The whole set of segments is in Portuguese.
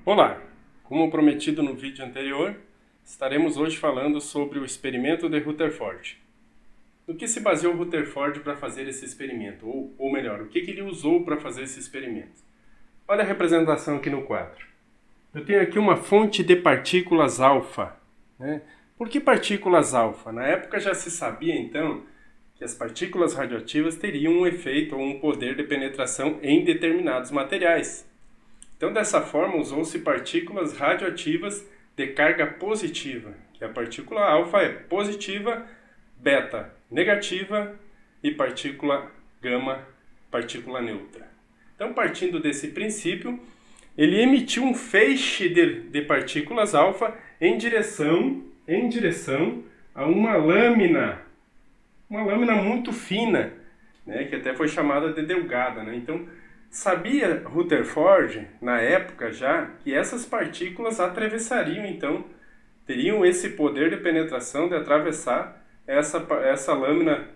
Olá! Como prometido no vídeo anterior, estaremos hoje falando sobre o experimento de Rutherford. No que se baseou Rutherford para fazer esse experimento? Ou melhor, o que ele usou para fazer esse experimento? Olha a representação aqui no quadro. Eu tenho aqui uma fonte de partículas alfa. Por que partículas alfa? Na época já se sabia, então, que as partículas radioativas teriam um efeito ou um poder de penetração em determinados materiais. Então, dessa forma, usou-se partículas radioativas de carga positiva, que a partícula alfa é positiva, beta negativa e partícula gama, partícula neutra. Então, partindo desse princípio, ele emitiu um feixe de partículas alfa em direção a uma lâmina muito fina, que até foi chamada de delgada. Então, sabia Rutherford, na época já, que essas partículas atravessariam, então, teriam esse poder de penetração de atravessar essa lâmina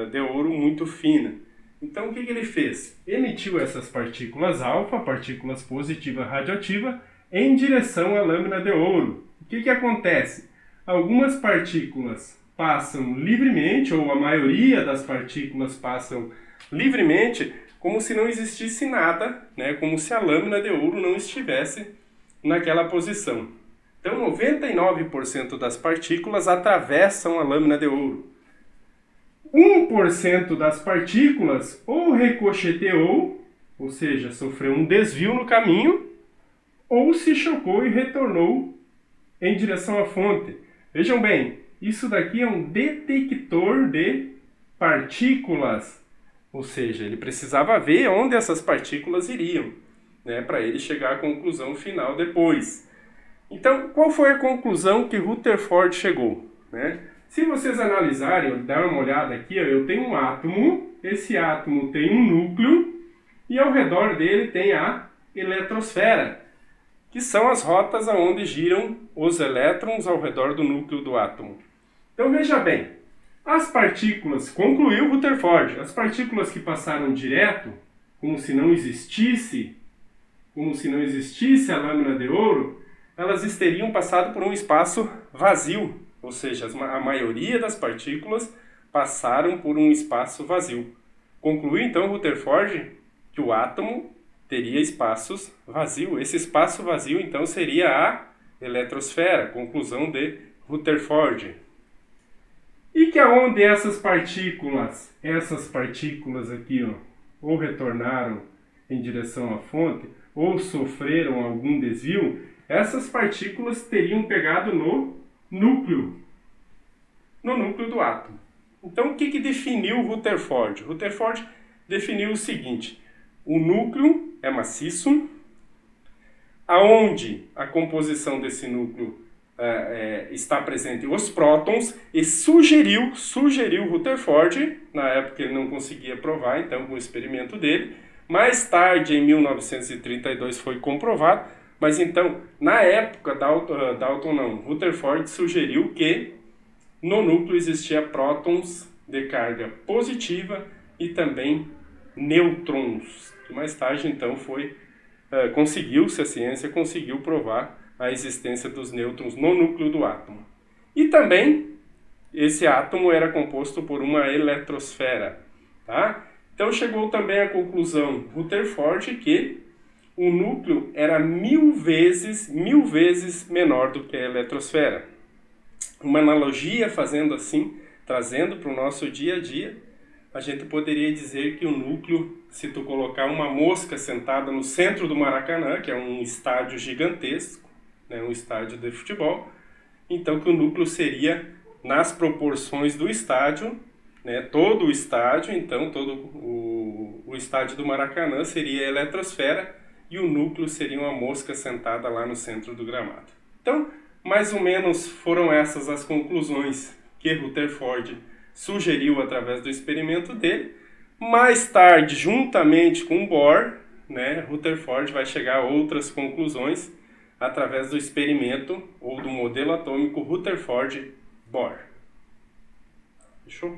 de ouro muito fina. Então, o que ele fez? Emitiu essas partículas alfa, partículas positiva radioativa, em direção à lâmina de ouro. O que acontece? Algumas partículas passam livremente, ou a maioria das partículas passam livremente, como se não existisse nada, como se a lâmina de ouro não estivesse naquela posição. Então, 99% das partículas atravessam a lâmina de ouro. 1% das partículas ou ricocheteou, ou seja, sofreu um desvio no caminho, ou se chocou e retornou em direção à fonte. Vejam bem, isso daqui é um detector de partículas. Ou seja, ele precisava ver onde essas partículas iriam, para ele chegar à conclusão final depois. Então, qual foi a conclusão que Rutherford chegou? Se vocês analisarem, dar uma olhada aqui, eu tenho um átomo, esse átomo tem um núcleo, e ao redor dele tem a eletrosfera, que são as rotas aonde giram os elétrons ao redor do núcleo do átomo. Então, veja bem. As partículas, concluiu Rutherford, as partículas que passaram direto, como se não existisse a lâmina de ouro, elas teriam passado por um espaço vazio, ou seja, a maioria das partículas passaram por um espaço vazio. Concluiu então Rutherford que o átomo teria espaços vazios. Esse espaço vazio então seria a eletrosfera, conclusão de Rutherford. E que aonde essas partículas aqui, ou retornaram em direção à fonte, ou sofreram algum desvio, essas partículas teriam pegado no núcleo do átomo. Então, o que definiu Rutherford? Rutherford definiu o seguinte: o núcleo é maciço, aonde a composição desse núcleo está presente os prótons, e sugeriu Rutherford, na época ele não conseguia provar, então com o experimento dele, mais tarde em 1932 foi comprovado, mas então na época Rutherford sugeriu que no núcleo existia prótons de carga positiva e também nêutrons, que mais tarde então a ciência conseguiu provar a existência dos nêutrons no núcleo do átomo. E também, esse átomo era composto por uma eletrosfera. Então chegou também à conclusão Rutherford que o núcleo era mil vezes menor do que a eletrosfera. Uma analogia fazendo assim, trazendo para o nosso dia a dia, a gente poderia dizer que o núcleo, se tu colocar uma mosca sentada no centro do Maracanã, que é um estádio gigantesco, um estádio de futebol, então que o núcleo seria nas proporções do estádio, todo o estádio, então todo o estádio do Maracanã seria a eletrosfera e o núcleo seria uma mosca sentada lá no centro do gramado. Então, mais ou menos foram essas as conclusões que Rutherford sugeriu através do experimento dele. Mais tarde, juntamente com Bohr, Rutherford vai chegar a outras conclusões através do experimento ou do modelo atômico Rutherford-Bohr. Fechou?